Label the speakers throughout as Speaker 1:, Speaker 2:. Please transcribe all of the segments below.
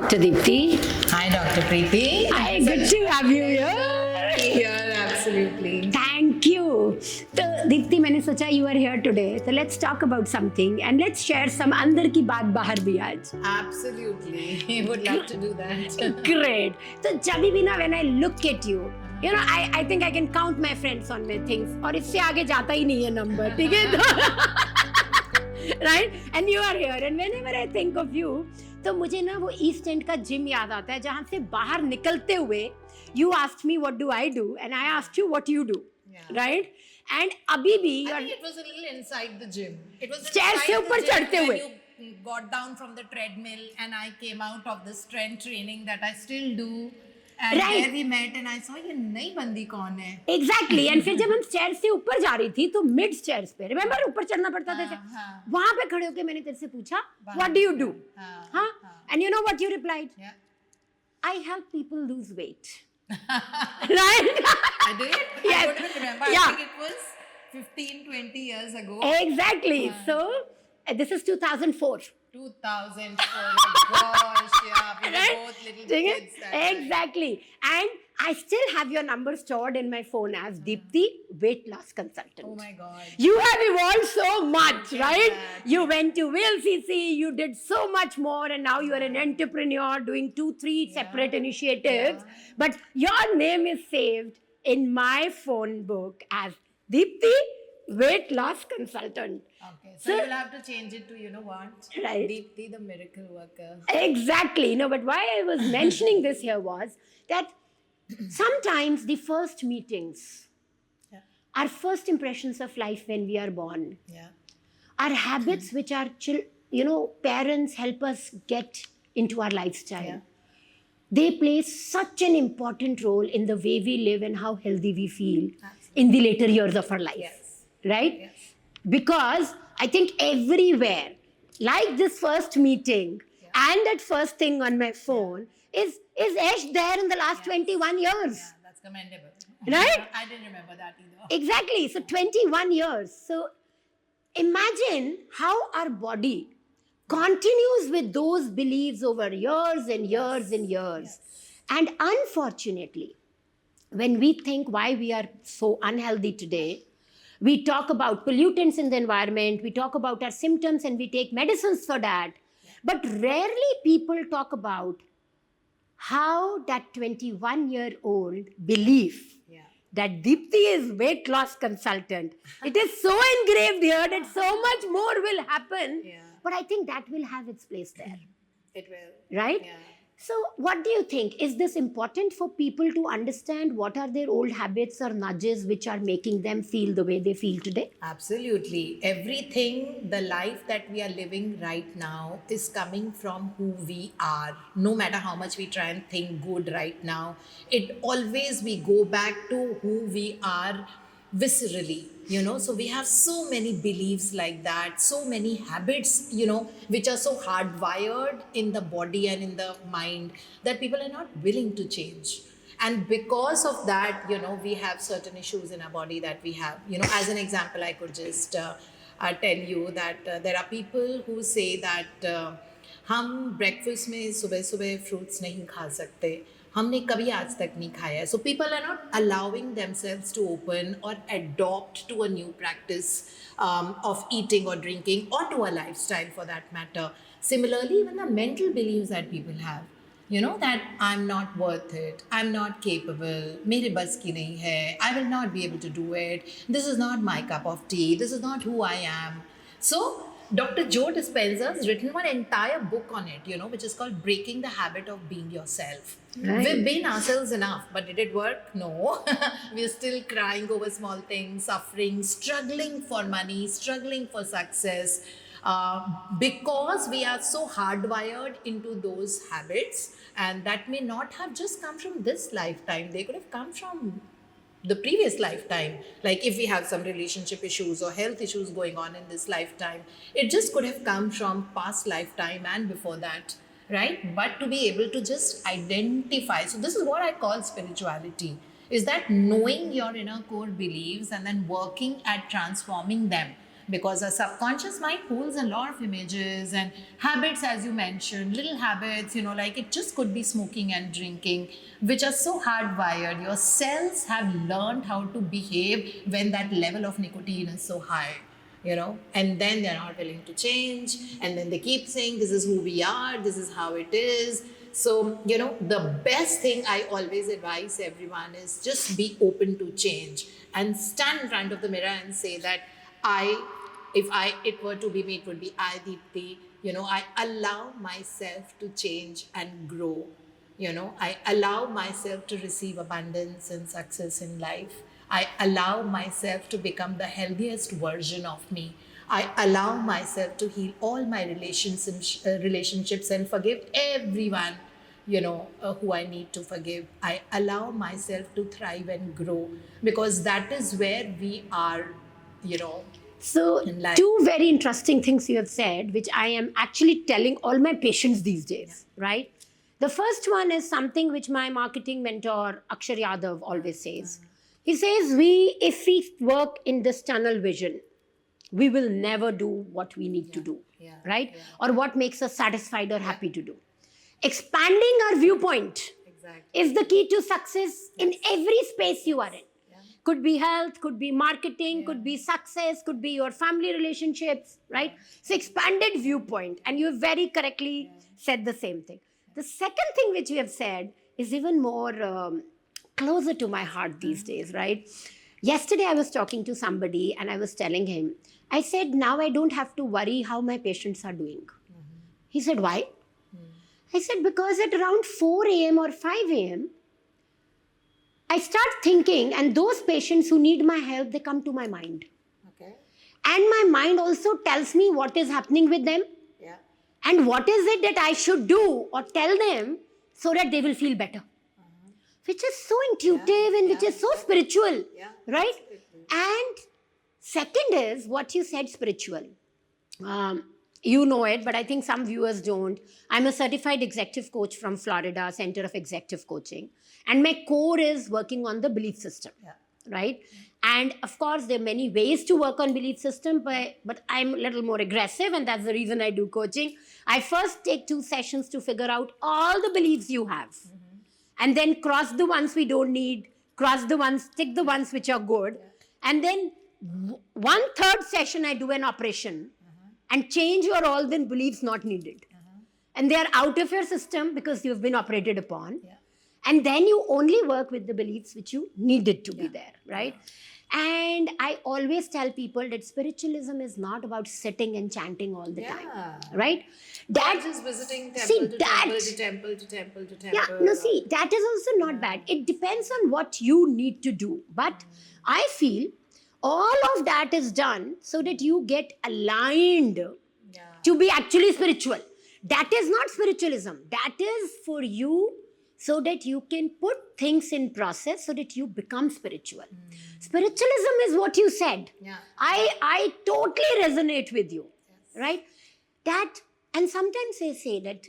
Speaker 1: Dr. Deepti.
Speaker 2: Hi, Dr. Preeti.
Speaker 1: Hi, good to have you here.
Speaker 2: Here, absolutely.
Speaker 1: Thank you. So, Deepti, मैंने सोचा you are here today. So let's talk about something and let's share some अंदर की बात बाहर भी आज.
Speaker 2: Absolutely. Would love to do that.
Speaker 1: Great. So जब भी ना when I look at you, you know, I think I can count my friends on my things. और इससे आगे जाता ही नहीं है number. ठीक है? Right? And you are here. And whenever I think of you, तो मुझे ना वो ईस्ट एंड का जिम याद आता है जहाँ से बाहर निकलते हुए you asked me what do I do and I asked you what you do.
Speaker 2: Yeah.
Speaker 1: Right? And अभी भी
Speaker 2: I think it was a little inside the gym. It was
Speaker 1: Stairs
Speaker 2: inside
Speaker 1: से
Speaker 2: the
Speaker 1: ऊपर
Speaker 2: gym
Speaker 1: चढ़ते
Speaker 2: when
Speaker 1: हुए.
Speaker 2: you got down from the treadmill and I came out of the strength training that I still do. And
Speaker 1: Right.
Speaker 2: there we met and I saw ये नई बंदी कौन है.
Speaker 1: Exactly. And फिर जब हम स्टेयर्स से ऊपर जा रही थी तो मिड स्टेयर्स पे रिमेम्बर ऊपर चढ़ना पड़ता था
Speaker 2: हाँ.
Speaker 1: वहां पे खड़े होके मैंने तेरे से पूछा व्हाट डू यू डू हाँ and you know what you replied
Speaker 2: Yeah.
Speaker 1: I help people lose weight right
Speaker 2: I did?
Speaker 1: Yes.
Speaker 2: I don't even remember.
Speaker 1: Yeah.
Speaker 2: I think it was 15, 20 years ago.
Speaker 1: Exactly so this is 2004
Speaker 2: 2004. Gosh, yeah. We were both little
Speaker 1: ठीक है
Speaker 2: kids. that time.
Speaker 1: Exactly and I still have your number stored in my phone as Deepti, weight loss consultant.
Speaker 2: Oh my God.
Speaker 1: You have evolved so much,
Speaker 2: Yeah,
Speaker 1: right?
Speaker 2: yeah.
Speaker 1: You went to VLCC, you did so much more, and now you are an entrepreneur doing 2-3 separate initiatives.
Speaker 2: Yeah.
Speaker 1: But your name is saved in my phone book as Deepti, weight loss consultant.
Speaker 2: Okay, so
Speaker 1: So-
Speaker 2: you'll have to change it to, you know what?
Speaker 1: Right.
Speaker 2: Deepti, the miracle worker.
Speaker 1: Exactly. No, but why I was mentioning this here was that sometimes the first meetings,
Speaker 2: Yeah.
Speaker 1: our first impressions of life when we are born,
Speaker 2: Yeah.
Speaker 1: our habits which our parents help us get into our lifestyle,
Speaker 2: Yeah.
Speaker 1: they play such an important role in the way we live and how healthy we feel
Speaker 2: Absolutely.
Speaker 1: in the later years of our life.
Speaker 2: Yes.
Speaker 1: Right?
Speaker 2: Yes.
Speaker 1: Because I think everywhere, like this first meeting and that first thing on my phone is etched there in the last 21 years.
Speaker 2: Yeah, that's commendable.
Speaker 1: Right?
Speaker 2: I didn't remember that either.
Speaker 1: Exactly. So 21 years. So imagine how our body continues with those beliefs over years and years and years. And unfortunately, when we think why we are so unhealthy today, we talk about pollutants in the environment, we talk about our symptoms and we take medicines for that. But rarely people talk about how that 21-year-old belief
Speaker 2: Yeah.
Speaker 1: that Deepti is weight loss consultant. It is so engraved here that so much more will happen.
Speaker 2: Yeah.
Speaker 1: But I think that will have its place there,
Speaker 2: It will.
Speaker 1: right?
Speaker 2: Yeah.
Speaker 1: So what do you think? Is this important for people to understand what are their old habits or nudges which are making them feel the way they feel today?
Speaker 2: Absolutely. Everything, the life that we are living right now is coming from who we are. No matter how much we try and think good right now, it always we go back to who we are viscerally, you know. So we have so many beliefs like that, so many habits, you know, which are so hardwired in the body and in the mind that people are not willing to change. And because of that, you know, we have certain issues in our body that we have, you know. As an example, I could just tell you that there are people who say that हम breakfast में सुबह सुबह fruits नहीं खा सकते, हमने कभी आज तक नहीं खाया है. So people are not allowing themselves to open or adopt to a new practice of eating or drinking or to a lifestyle for that matter. Similarly, even the mental beliefs that people have, you know, that I'm not worth it, I'm not capable, मेरे बस की नहीं है, I will not be able to do it, this is not my cup of tea, this is not who I am. So Dr. Joe Dispenza has written one entire book on it, you know, which is called Breaking the Habit of Being Yourself.
Speaker 1: Right.
Speaker 2: We've been ourselves enough, but did it work? No. We're still crying over small things, suffering, struggling for money, struggling for success, because we are so hardwired into those habits, and that may not have just come from this lifetime. They could have come from the previous lifetime. Like if we have some relationship issues or health issues going on in this lifetime, it just could have come from past lifetime and before that, right? But to be able to just identify, so this is what I call spirituality, is that knowing your inner core beliefs and then working at transforming them because our subconscious mind holds a lot of images and habits, as you mentioned, little habits, like it just could be smoking and drinking, which are so hardwired. Your cells have learned how to behave when that level of nicotine is so high. And then they're not willing to change, and then they keep saying, this is who we are, this is how it is. So, the best thing I always advise everyone is just be open to change and stand in front of the mirror and say that if it were to be me, it would be I, Deepti. I allow myself to change and grow. I allow myself to receive abundance and success in life. I allow myself to become the healthiest version of me. I allow myself to heal all my relationships and forgive everyone, who I need to forgive. I allow myself to thrive and grow, because that is where we are,
Speaker 1: So,
Speaker 2: in life.
Speaker 1: two very interesting things you have said, which I am actually telling all my patients these days, right? The first one is something which my marketing mentor, Akshar Yadav, always says. He says, if we work in this tunnel vision, we will never do what we need to do,
Speaker 2: Yeah.
Speaker 1: right?
Speaker 2: Yeah.
Speaker 1: Or what makes us satisfied or happy to do. Expanding our viewpoint
Speaker 2: Exactly.
Speaker 1: is the key to success in every space you are in.
Speaker 2: Yeah.
Speaker 1: Could be health, could be marketing,
Speaker 2: Yeah.
Speaker 1: could be success, could be your family relationships, right? So expanded viewpoint, and you have very correctly said the same thing. The second thing which you have said is even more closer to my heart these days, right? Yesterday I was talking to somebody and I was telling him, I said, now I don't have to worry how my patients are doing. He said, why? I said, because at around 4 a.m. or 5 a.m., I start thinking, and those patients who need my help, they come to my mind.
Speaker 2: Okay.
Speaker 1: And my mind also tells me what is happening with them
Speaker 2: Yeah.
Speaker 1: and what is it that I should do or tell them so that they will feel better. Which is so intuitive and which is so spiritual,
Speaker 2: Yeah.
Speaker 1: right?
Speaker 2: Absolutely.
Speaker 1: And second is what you said, spiritual. You know it, but I think some viewers don't. I'm a certified executive coach from Florida Center of Executive Coaching. And my core is working on the belief system,
Speaker 2: Yeah.
Speaker 1: right? And of course, there are many ways to work on belief system, but I'm a little more aggressive, and that's the reason I do coaching. I first take 2 sessions to figure out all the beliefs you have. And then cross the ones we don't need, tick the ones which are good. And then 1/3 session, I do an operation and change your all the beliefs not needed. And they are out of your system because you've been operated upon.
Speaker 2: Yeah.
Speaker 1: And then you only work with the beliefs which you needed to be there, right? And I always tell people that spiritualism is not about sitting and chanting all the time, right?
Speaker 2: That is visiting temple
Speaker 1: See,
Speaker 2: to
Speaker 1: that-
Speaker 2: temple to temple to temple to temple.
Speaker 1: Yeah, no, see, that is also not bad. It depends on what you need to do. But I feel all of that is done so that you get aligned
Speaker 2: Yeah.
Speaker 1: to be actually spiritual. That is not spiritualism. That is for you so that you can put things in process so that you become spiritual. Spiritualism is what you said.
Speaker 2: Yeah.
Speaker 1: I totally resonate with you, right? That, and sometimes I say that,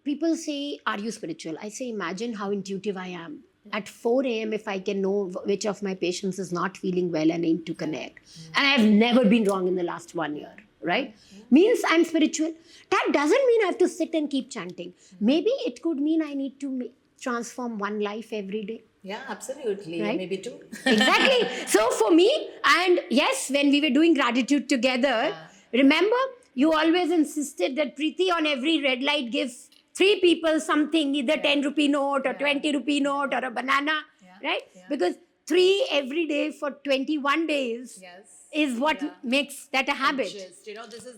Speaker 1: people say, are you spiritual? I say, imagine how intuitive I am. At 4 a.m., if I can know which of my patients is not feeling well and need to connect. And I have never been wrong in the last 1 year, right? Means I'm spiritual. That doesn't mean I have to sit and keep chanting. Maybe it could mean I need to transform one life every day.
Speaker 2: Yeah, absolutely.
Speaker 1: Right?
Speaker 2: Maybe two.
Speaker 1: Exactly. So for me, and yes, when we were doing gratitude together, remember, you always insisted that Preeti, on every red light, give 3 people something, either 10 rupee note or 20 rupee note or a banana, right?
Speaker 2: Yeah.
Speaker 1: Because 3 every day for 21 days
Speaker 2: Yes.
Speaker 1: is what makes that a habit.
Speaker 2: Just,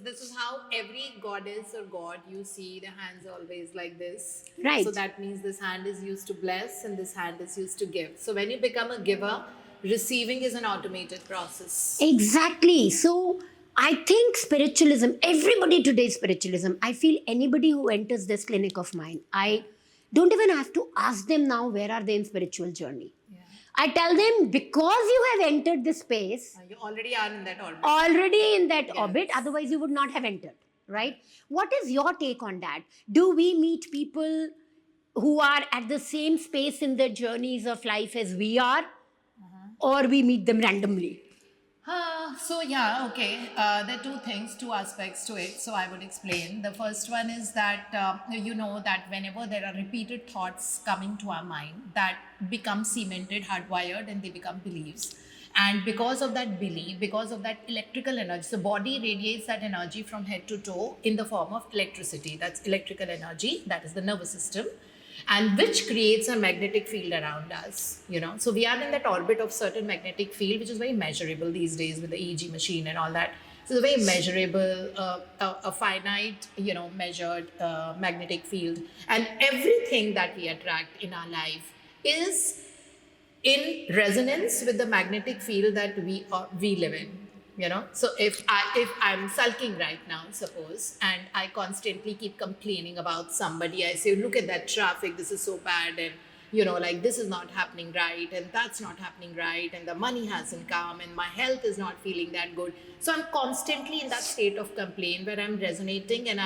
Speaker 2: this is how every goddess or god you see, the hands always like this.
Speaker 1: Right.
Speaker 2: So that means this hand is used to bless and this hand is used to give. So when you become a giver, receiving is an automated process.
Speaker 1: Exactly. So I think spiritualism, everybody today is spiritualism. I feel anybody who enters this clinic of mine, I don't even have to ask them now where are they in spiritual journey.
Speaker 2: Yeah.
Speaker 1: I tell them, because you have entered this space,
Speaker 2: You already are in that orbit.
Speaker 1: already in that orbit, otherwise you would not have entered, right? What is your take on that? Do we meet people who are at the same space in their journeys of life as we are, or we meet them randomly?
Speaker 2: So yeah, okay. There are two things, two aspects to it. So I would explain. The first one is that you know that whenever there are repeated thoughts coming to our mind, that become cemented, hardwired, and they become beliefs. And because of that belief, because of that electrical energy, the body radiates that energy from head to toe in the form of electricity. That's electrical energy. That is the nervous system, and which creates a magnetic field around us, you know. So we are in that orbit of certain magnetic field, which is very measurable these days with the EEG machine and all that. So it's a very measurable, a finite, you know, measured magnetic field, and everything that we attract in our life is in resonance with the magnetic field that we live in, you know. So if I'm sulking right now, suppose, and I constantly keep complaining about somebody, I say, look at that traffic, this is so bad, and you know, like, this is not happening right, and that's not happening right, and the money hasn't come, and my health is not feeling that good. So I'm constantly in that state of complaint where I'm resonating, and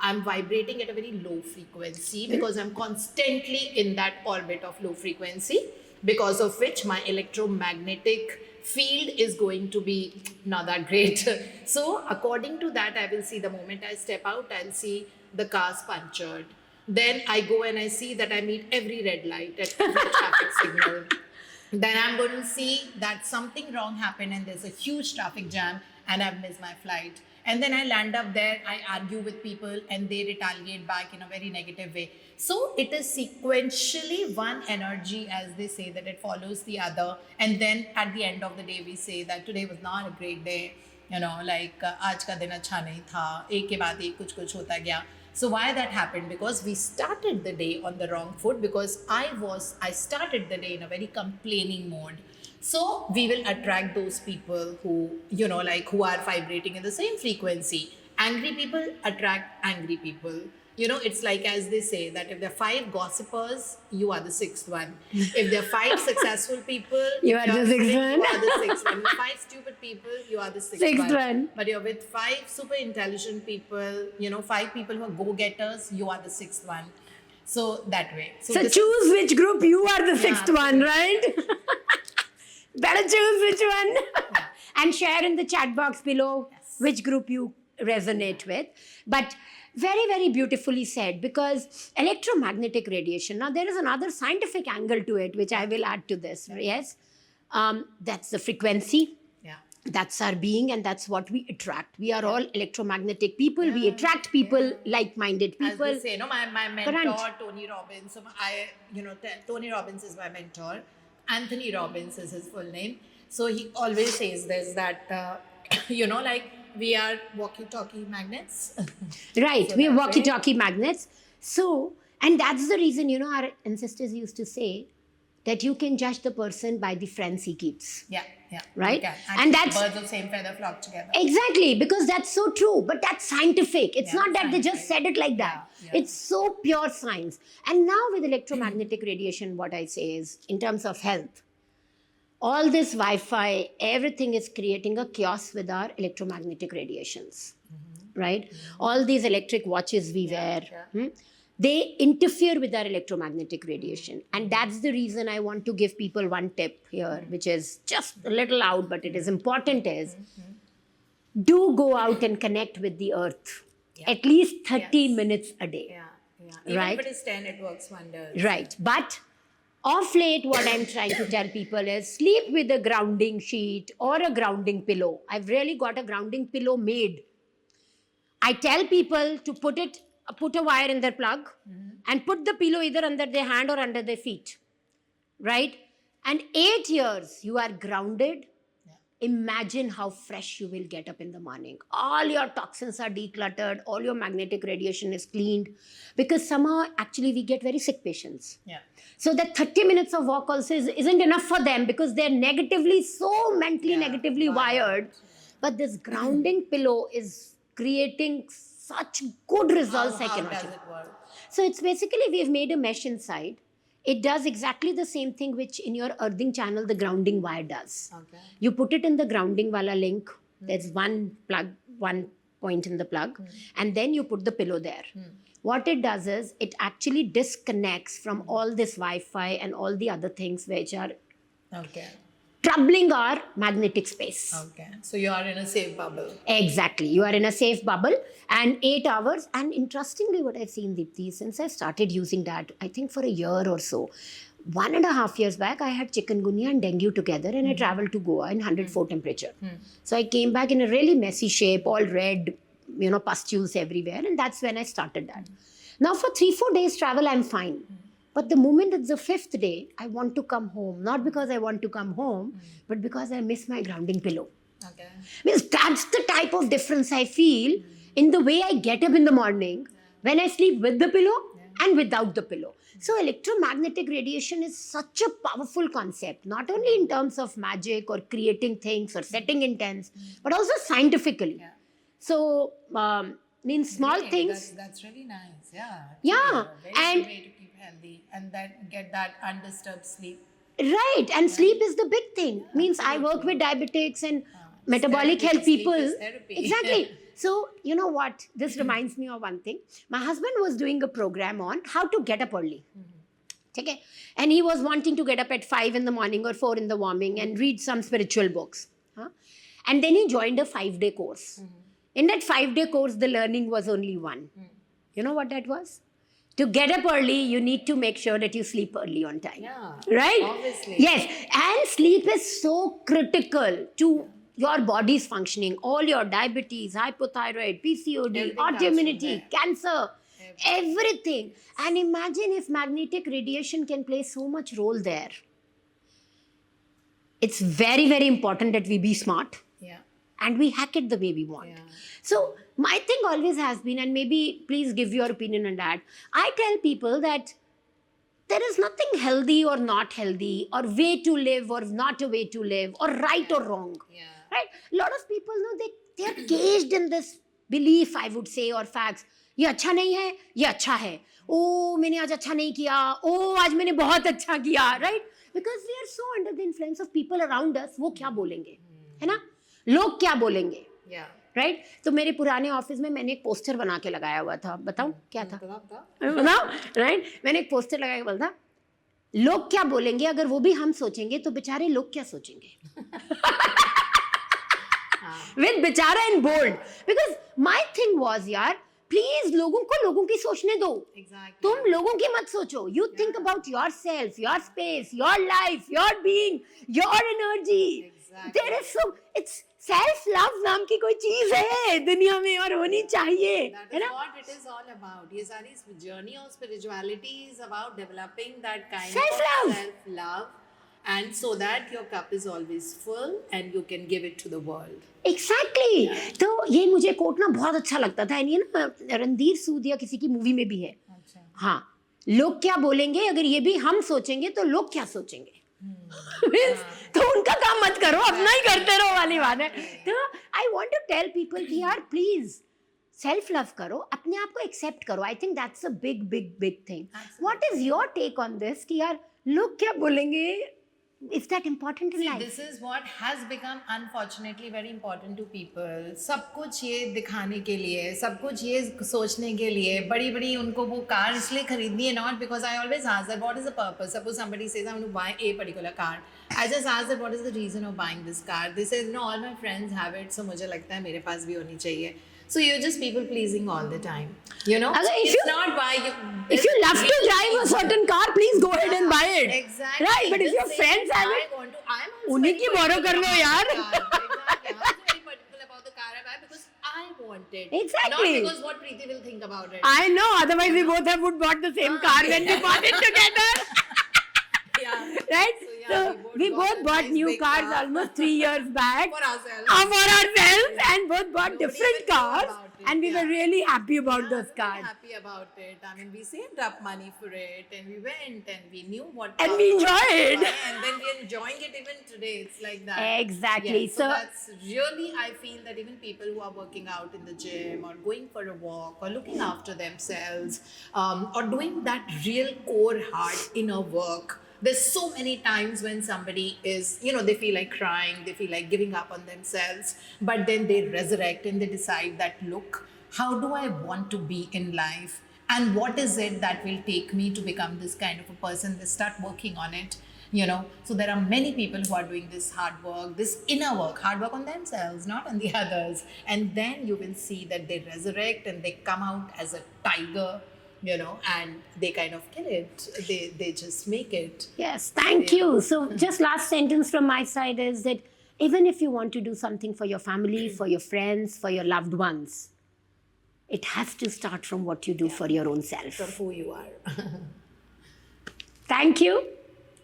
Speaker 2: I'm vibrating at a very low frequency, because I'm constantly in that orbit of low frequency, because of which my electromagnetic field is going to be not that great. So according to that, I will see, the moment I step out, I'll see the cars punctured. Then I go and I see that I meet every red light at every traffic signal. Then I'm going to see that something wrong happened and there's a huge traffic jam and I've missed my flight. And then I land up there, I argue with people and they retaliate back in a very negative way. So it is sequentially one energy, as they say, that it follows the other. And then at the end of the day, we say that today was not a great day. You know, like, आज का दिन अच्छा नहीं था, एक के बाद एक कुछ कुछ होता गया. So why that happened? Because we started the day on the wrong foot, because I started the day in a very complaining mode. So we will attract those people who, you know, like, who are vibrating in the same frequency. Angry people attract angry people. You know, it's like, as they say, that if there are 5 gossipers, you are the 6th one. If there are 5 successful people,
Speaker 1: You are the sixth one.
Speaker 2: You are the 6th one. With 5 stupid people, you are the 6th
Speaker 1: Sixth one.
Speaker 2: But you're with 5 super intelligent people, you know, 5 people who are go-getters, you are the 6th one. So that way.
Speaker 1: So
Speaker 2: this
Speaker 1: choose which group you are the sixth
Speaker 2: Yeah.
Speaker 1: one, right? Better choose which one. And share in the chat box below which group you resonate with. But very, very beautifully said, because electromagnetic radiation, now there is another scientific angle to it, which I will add to this. Yes. That's the frequency.
Speaker 2: Yeah.
Speaker 1: That's our being, and that's what we attract. We are all electromagnetic people. We attract people, like-minded people.
Speaker 2: As they say, no, my mentor,
Speaker 1: Current.
Speaker 2: Tony Robbins. So Tony Robbins is my mentor. Anthony Robbins is his full name. So he always says this, that, you know, like, we are walkie-talkie magnets.
Speaker 1: Right,
Speaker 2: So
Speaker 1: we are
Speaker 2: that
Speaker 1: walkie-talkie magnets. So, and that's the reason, you know, our ancestors used to say that you can judge the person by the friends he keeps.
Speaker 2: Yeah, yeah.
Speaker 1: Right?
Speaker 2: You can.
Speaker 1: And that's-
Speaker 2: birds of same feather flock together.
Speaker 1: Exactly, because that's so true. But that's scientific. It's
Speaker 2: Yeah,
Speaker 1: not that they just said
Speaker 2: scientific.
Speaker 1: it like that.
Speaker 2: Yeah, yeah.
Speaker 1: It's so pure science. And now with electromagnetic radiation, what I say is, in terms of health, all this Wi-Fi, everything is creating a chaos with our electromagnetic radiations, right? All these electric watches we wear,
Speaker 2: yeah.
Speaker 1: they interfere with our electromagnetic radiation. And that's the reason I want to give people one tip here, which is just a little out, but it is important, is do go out and connect with the earth.
Speaker 2: Yeah.
Speaker 1: At least 30
Speaker 2: Yes.
Speaker 1: minutes a day.
Speaker 2: Yeah, yeah. Even
Speaker 1: Right.
Speaker 2: if it is 10, it works wonders.
Speaker 1: Right. But of late, what I'm trying to tell people is sleep with a grounding sheet or a grounding pillow. I've really got a grounding pillow made. I tell people to put a wire in their plug and put the pillow either under their hand or under their feet. Right? And 8 years, you are grounded. Imagine how fresh you will get up in the morning. All your toxins are decluttered. All your magnetic radiation is cleaned. Because somehow, actually, we get very sick patients.
Speaker 2: Yeah.
Speaker 1: So that 30 minutes of walk also isn't enough for them, because they're so mentally negatively wired. But this grounding pillow is creating such good results
Speaker 2: How does
Speaker 1: psychologically.
Speaker 2: it work?
Speaker 1: So it's basically, we've made a mesh inside. It does exactly the same thing which in your earthing channel, the grounding wire does.
Speaker 2: Okay.
Speaker 1: You put it in the grounding wala link. There's one plug, one point in the plug, and then you put the pillow there. What it does is, it actually disconnects from all this Wi-Fi and all the other things which are
Speaker 2: Okay.
Speaker 1: troubling our magnetic space.
Speaker 2: Okay. So you are in a safe bubble.
Speaker 1: Exactly. You are in a safe bubble and 8 hours. And interestingly, what I've seen, Deepti, since I started using that, I think for a year or so, 1.5 years back, I had chikungunya and dengue together, and I traveled to Goa in 104 temperature. So I came back in a really messy shape, all red, pustules everywhere. And that's when I started that. Now for 3-4 days travel, I'm fine. But the moment it's the 5th day, I want to come home. Not because I want to come home, but because I miss my grounding pillow.
Speaker 2: Okay.
Speaker 1: Means that's the type of difference I feel in the way I get up in the morning when I sleep with the pillow and without the pillow. So electromagnetic radiation is such a powerful concept, not only in terms of magic or creating things or setting intents, but also scientifically.
Speaker 2: Yeah.
Speaker 1: So, means small
Speaker 2: Great.
Speaker 1: things.
Speaker 2: That's really nice. Yeah.
Speaker 1: Yeah,
Speaker 2: Very
Speaker 1: and-
Speaker 2: good way to keep healthy and that get that undisturbed sleep.
Speaker 1: Right, and sleep is the big thing. Means I work with diabetics and metabolic
Speaker 2: therapy.
Speaker 1: health
Speaker 2: Sleep
Speaker 1: people.
Speaker 2: is therapy.
Speaker 1: Exactly. So, you know what? This reminds me of one thing. My husband was doing a program on how to get up early. Okay? And he was wanting to get up at 5 in the morning or 4 in the morning and read some spiritual books. Huh? And then he joined a 5-day course. In that 5-day course, the learning was only one. You know what that was? To get up early, you need to make sure that you sleep early on time.
Speaker 2: Yeah.
Speaker 1: Right?
Speaker 2: Obviously.
Speaker 1: Yes. And sleep is so critical to your body's functioning. All your diabetes, hypothyroid, PCOD,
Speaker 2: Everything comes
Speaker 1: autoimmunity,
Speaker 2: from
Speaker 1: cancer, everything. And imagine if magnetic radiation can play so much role there. It's very, very important that we be smart
Speaker 2: Yeah.
Speaker 1: and we hack it the way we want.
Speaker 2: Yeah.
Speaker 1: So my thing always has been, and maybe please give your opinion on that, I tell people that there is nothing healthy or not healthy, or way to live or not a way to live, or right or wrong.
Speaker 2: Yeah.
Speaker 1: Right? A lot of people know they are caged in this belief, I would say, or facts. ये अच्छा नहीं है, ये अच्छा है. Oh, मैंने आज अच्छा नहीं किया. Oh, आज मैंने बहुत अच्छा किया. Right? Because we are so under the influence of people around us. वो क्या बोलेंगे? है ना? लोग क्या बोलेंगे?
Speaker 2: Yeah.
Speaker 1: राइट तो मेरे पुराने ऑफिस में मैंने एक पोस्टर बना के लगाया हुआ था. बताऊं क्या था?
Speaker 2: बताओ।
Speaker 1: बताओ. राइट मैंने एक पोस्टर लगा के बोला था, लोग क्या बोलेंगे अगर वो भी हम सोचेंगे तो बेचारे लोग क्या सोचेंगे. विद बेचारा in bold, because my thing was यार प्लीज लोगों को लोगों की सोचने दो.
Speaker 2: Exactly.
Speaker 1: तुम लोगों की मत सोचो. You think about yourself, your space, your life, your being, your energy.
Speaker 2: Exactly.
Speaker 1: There is so it's self love नाम की कोई चीज है दुनिया में और होनी चाहिए.
Speaker 2: That
Speaker 1: है
Speaker 2: is
Speaker 1: ना?
Speaker 2: what it is all about. Ye sari journey of spirituality is about developing that kind
Speaker 1: Self-love.
Speaker 2: of self-love, and so that your cup is always full and you can give it to the world.
Speaker 1: Exactly. तो ये मुझे coat ना बहुत अच्छा लगता था. ये ना रणधीर सूद या किसी की मूवी में भी है.
Speaker 2: अच्छा.
Speaker 1: हाँ, लोग क्या बोलेंगे अगर ये भी हम सोचेंगे तो लोग क्या सोचेंगे. तो उनका काम मत करो, अपना ही करते रहो वाली बात है. तो I want to tell people कि यार प्लीज सेल्फ लव करो, अपने आप को एक्सेप्ट करो. I think that's a big big big thing. What is your take on this कि यार लोग क्या बोलेंगे? Is that important in
Speaker 2: See,
Speaker 1: life?
Speaker 2: this is what has become unfortunately very important to people. सब कुछ ये दिखाने के लिए, सब कुछ ये सोचने के लिए, बड़ी बड़ी उनको वो कार इसलिए खरीदनी है. Not because I always ask that what is the purpose. Suppose somebody says I want to buy a particular car. I just ask that what is the reason of buying this car. They say no, all my friends have it, so मुझे लगता है मेरे पास भी होनी चाहिए. So you're just people pleasing all the time. You know,
Speaker 1: If
Speaker 2: it's
Speaker 1: you-
Speaker 2: not why you.
Speaker 1: If you love to drive a certain car, please go ahead and buy it.
Speaker 2: Exactly.
Speaker 1: Right, but if your
Speaker 2: Just say,
Speaker 1: friends have
Speaker 2: I
Speaker 1: it,
Speaker 2: want to. I'm also
Speaker 1: उन्हीं
Speaker 2: very
Speaker 1: की borrow कर लो
Speaker 2: particular
Speaker 1: यार.
Speaker 2: about the car. Exactly. I'm also very particular about the car I buy because I want it.
Speaker 1: Exactly.
Speaker 2: Not because what Preeti will think about it.
Speaker 1: I know, otherwise we both have would bought the same car when we bought it together.
Speaker 2: Yeah.
Speaker 1: Right?
Speaker 2: So, yeah,
Speaker 1: So
Speaker 2: we
Speaker 1: we
Speaker 2: both
Speaker 1: both
Speaker 2: got a
Speaker 1: bought
Speaker 2: nice
Speaker 1: new
Speaker 2: big
Speaker 1: cars
Speaker 2: car.
Speaker 1: almost 3 years back.
Speaker 2: For ourselves.
Speaker 1: For ourselves, and both bought
Speaker 2: Nobody
Speaker 1: different
Speaker 2: even knew
Speaker 1: cars,
Speaker 2: about it,
Speaker 1: and we were
Speaker 2: yeah.
Speaker 1: really happy about
Speaker 2: Yeah,
Speaker 1: those
Speaker 2: we were
Speaker 1: cars.
Speaker 2: happy about it. I mean, we saved up money for it, and we went, and we knew what.
Speaker 1: And
Speaker 2: cars
Speaker 1: we
Speaker 2: to
Speaker 1: enjoyed.
Speaker 2: buy, and then we're enjoying it even today. It's like that.
Speaker 1: Exactly.
Speaker 2: Yeah, so
Speaker 1: So-
Speaker 2: that's really, I feel that even people who are working out in the gym or going for a walk or looking after themselves or doing that real core heart inner work. There's so many times when somebody is, you know, they feel like crying, they feel like giving up on themselves, but then they resurrect and they decide that, look, how do I want to be in life? And what is it that will take me to become this kind of a person? They start working on it. you know. So there are many people who are doing this hard work, this inner work, hard work on themselves, not on the others. And then you will see that they resurrect and they come out as a tiger, you know, and they kind of kill it. They just make it.
Speaker 1: Yes, thank you. So, just last sentence from my side is that even if you want to do something for your family, for your friends, for your loved ones, it has to start from what you do for your own self.
Speaker 2: From who you are.
Speaker 1: Thank you.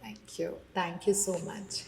Speaker 2: Thank you. Thank you so much.